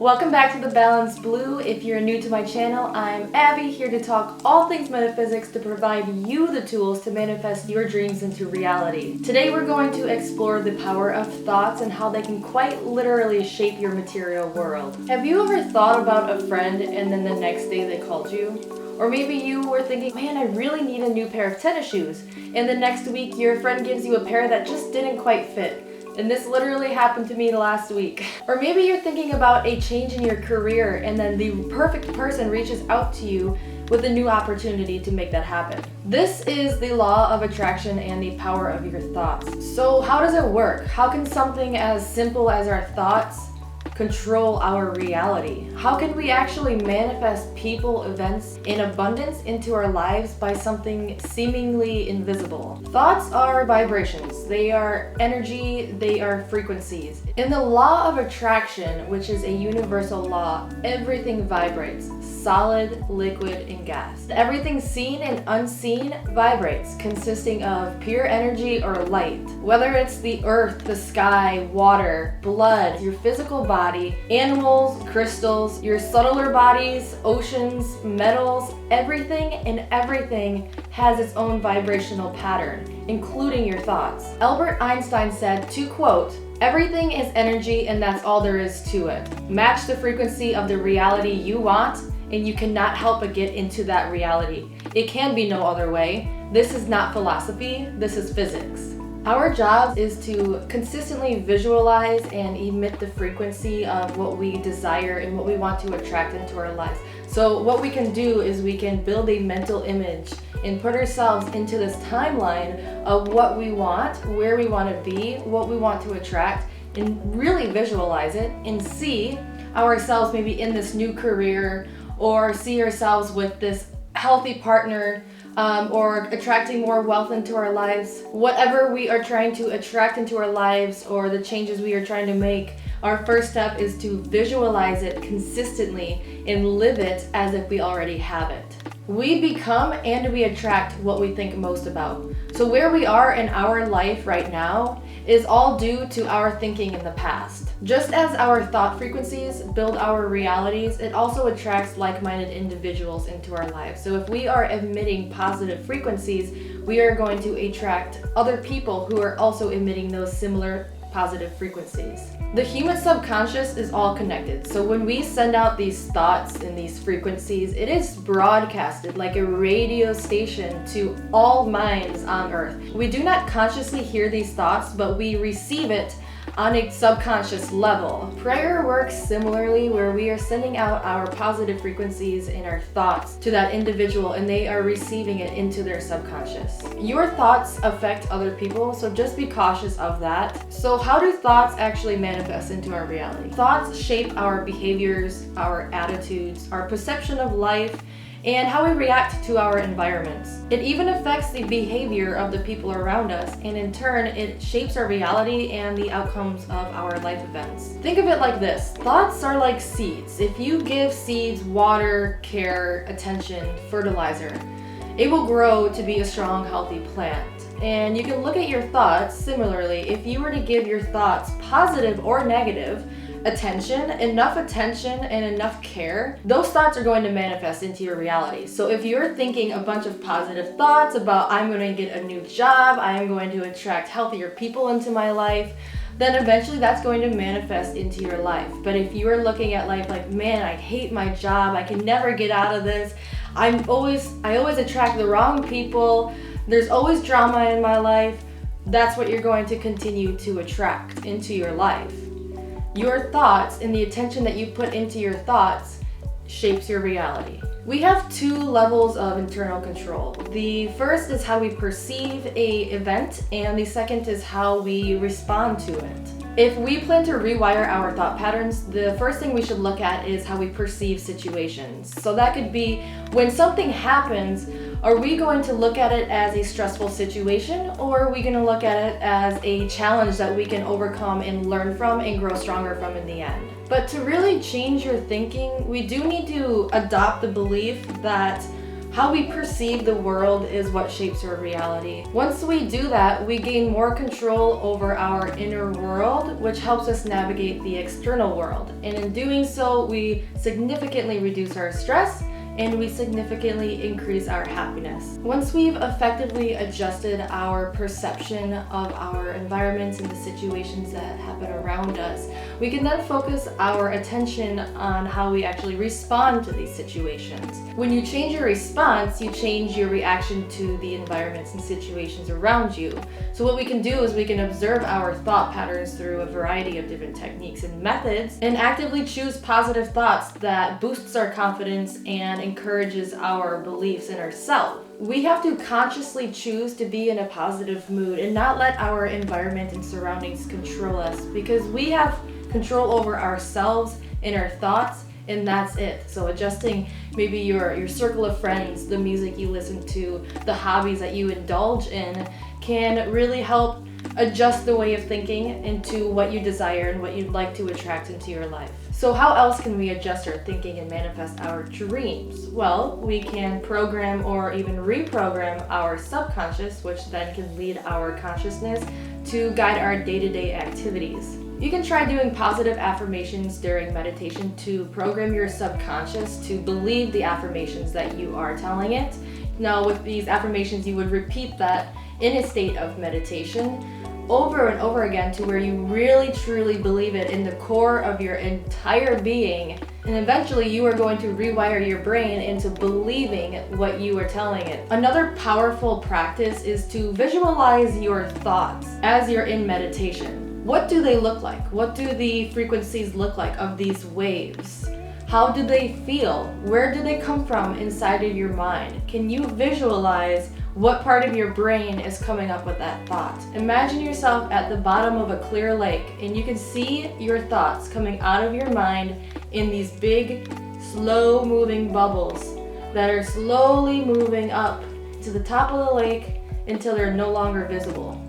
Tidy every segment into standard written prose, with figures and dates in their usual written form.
Welcome back to The Balanced Blue. If you're new to my channel, I'm Abby, here to talk all things metaphysics to provide you the tools to manifest your dreams into reality. Today we're going to explore the power of thoughts and how they can quite literally shape your material world. Have you ever thought about a friend and then the next day they called you? Or maybe you were thinking, man, I really need a new pair of tennis shoes. And the next week your friend gives you a pair that just didn't quite fit. And this literally happened to me last week. Or maybe you're thinking about a change in your career and then the perfect person reaches out to you with a new opportunity to make that happen. This is the law of attraction and the power of your thoughts. So how does it work? How can something as simple as our thoughts control our reality? How can we actually manifest people, events in abundance into our lives by something seemingly invisible? Thoughts are vibrations. They are energy. They are frequencies. In the law of attraction, which is a universal law, everything vibrates. Solid, liquid, and gas. Everything seen and unseen vibrates, consisting of pure energy or light. Whether it's the earth, the sky, water, blood, your physical body, animals, crystals, your subtler bodies, oceans, metals, everything and everything has its own vibrational pattern, including your thoughts. Albert Einstein said, to quote, "Everything is energy and that's all there is to it. Match the frequency of the reality you want and you cannot help but get into that reality. It can be no other way. This is not philosophy, this is physics." Our job is to consistently visualize and emit the frequency of what we desire and what we want to attract into our lives. So what we can do is we can build a mental image and put ourselves into this timeline of what we want, where we want to be, what we want to attract, and really visualize it and see ourselves maybe in this new career, or see ourselves with this healthy partner, or attracting more wealth into our lives. Whatever we are trying to attract into our lives or the changes we are trying to make, our first step is to visualize it consistently and live it as if we already have it. We become and we attract what we think most about. So where we are in our life right now is all due to our thinking in the past. Just as our thought frequencies build our realities, it also attracts like-minded individuals into our lives. So if we are emitting positive frequencies, we are going to attract other people who are also emitting those similar positive frequencies. The human subconscious is all connected. So when we send out these thoughts and these frequencies, it is broadcasted like a radio station to all minds on earth. We do not consciously hear these thoughts, but we receive it on a subconscious level. Prayer works similarly, where we are sending out our positive frequencies and our thoughts to that individual and they are receiving it into their subconscious. Your thoughts affect other people, so just be cautious of that. So how do thoughts actually manifest into our reality? Thoughts shape our behaviors, our attitudes, our perception of life, and how we react to our environments. It even affects the behavior of the people around us, and in turn, it shapes our reality and the outcomes of our life events. Think of it like this. Thoughts are like seeds. If you give seeds water, care, attention, fertilizer, it will grow to be a strong, healthy plant. And you can look at your thoughts similarly. If you were to give your thoughts positive or negative attention and enough care, those thoughts are going to manifest into your reality. So if you're thinking a bunch of positive thoughts about, I'm going to get a new job, I am going to attract healthier people into my life, then eventually that's going to manifest into your life. But if you are looking at life like, man, I hate my job, I can never get out of this, I always attract the wrong people, there's always drama in my life, that's what you're going to continue to attract into your life. Your thoughts and the attention that you put into your thoughts shapes your reality. We have two levels of internal control. The first is how we perceive an event, and the second is how we respond to it. If we plan to rewire our thought patterns, the first thing we should look at is how we perceive situations. So that could be when something happens, are we going to look at it as a stressful situation, or are we going to look at it as a challenge that we can overcome and learn from and grow stronger from in the end? But to really change your thinking, we do need to adopt the belief that How we perceive the world is what shapes our reality. Once we do that, we gain more control over our inner world, which helps us navigate the external world. And in doing so, we significantly reduce our stress and we significantly increase our happiness. Once we've effectively adjusted our perception of our environments and the situations that happen around us, we can then focus our attention on how we actually respond to these situations. When you change your response, you change your reaction to the environments and situations around you. So what we can do is we can observe our thought patterns through a variety of different techniques and methods and actively choose positive thoughts that boosts our confidence and encourages our beliefs in ourselves. We have to consciously choose to be in a positive mood and not let our environment and surroundings control us, because we have control over ourselves and our thoughts, and that's it. So adjusting maybe your circle of friends, the music you listen to, the hobbies that you indulge in can really help adjust the way of thinking into what you desire and what you'd like to attract into your life. So how else can we adjust our thinking and manifest our dreams? Well, we can program or even reprogram our subconscious, which then can lead our consciousness to guide our day-to-day activities. You can try doing positive affirmations during meditation to program your subconscious to believe the affirmations that you are telling it. Now, with these affirmations, you would repeat that in a state of meditation over and over again to where you really truly believe it in the core of your entire being. And eventually you are going to rewire your brain into believing what you are telling it. Another powerful practice is to visualize your thoughts as you're in meditation. What do they look like? What do the frequencies look like of these waves? How do they feel? Where do they come from inside of your mind? Can you visualize what part of your brain is coming up with that thought? Imagine yourself at the bottom of a clear lake and you can see your thoughts coming out of your mind in these big, slow moving bubbles that are slowly moving up to the top of the lake until they're no longer visible.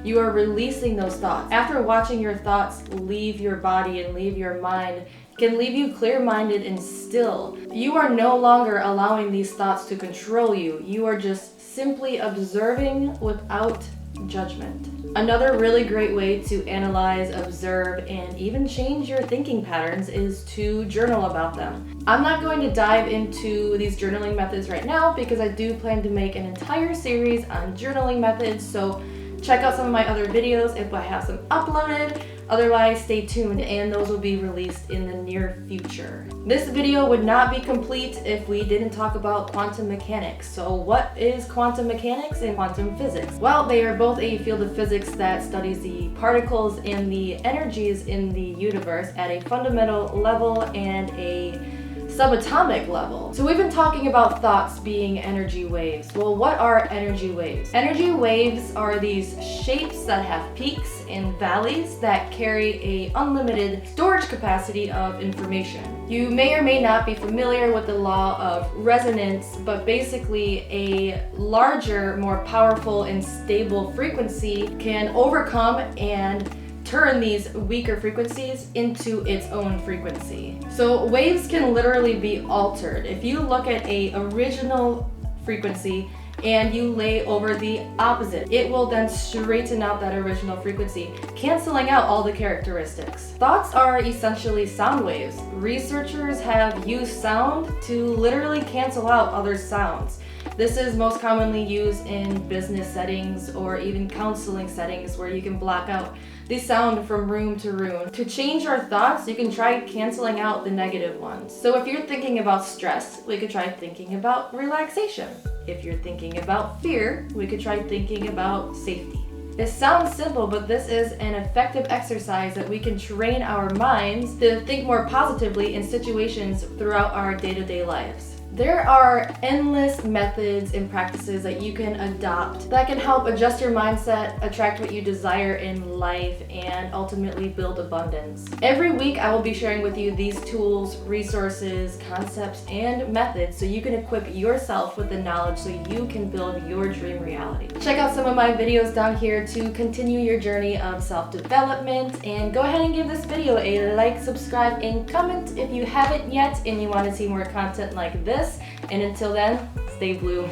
You are releasing those thoughts. After watching your thoughts leave your body and leave your mind, can leave you clear-minded and still. You are no longer allowing these thoughts to control you. You are just simply observing without judgment. Another really great way to analyze, observe, and even change your thinking patterns is to journal about them. I'm not going to dive into these journaling methods right now because I do plan to make an entire series on journaling methods, so check out some of my other videos if I have some uploaded. Otherwise, stay tuned and those will be released in the near future. This video would not be complete if we didn't talk about quantum mechanics. So what is quantum mechanics and quantum physics? Well, they are both a field of physics that studies the particles and the energies in the universe at a fundamental level and a subatomic level. So we've been talking about thoughts being energy waves. Well, what are energy waves? Energy waves are these shapes that have peaks and valleys that carry a unlimited storage capacity of information. You may or may not be familiar with the law of resonance, but basically a larger, more powerful and stable frequency can overcome and turn these weaker frequencies into its own frequency. So waves can literally be altered. If you look at a original frequency and you lay over the opposite, it will then straighten out that original frequency, canceling out all the characteristics. Thoughts are essentially sound waves. Researchers have used sound to literally cancel out other sounds. This is most commonly used in business settings or even counseling settings where you can block out the sound from room to room. To change our thoughts, you can try canceling out the negative ones. So if you're thinking about stress, we could try thinking about relaxation. If you're thinking about fear, we could try thinking about safety. It sounds simple, but this is an effective exercise that we can train our minds to think more positively in situations throughout our day-to-day lives. There are endless methods and practices that you can adopt that can help adjust your mindset, attract what you desire in life, and ultimately build abundance. Every week I will be sharing with you these tools, resources, concepts, and methods so you can equip yourself with the knowledge so you can build your dream reality. Check out some of my videos down here to continue your journey of self-development, and go ahead and give this video a like, subscribe, and comment if you haven't yet and you want to see more content like this. And until then, Stay blue.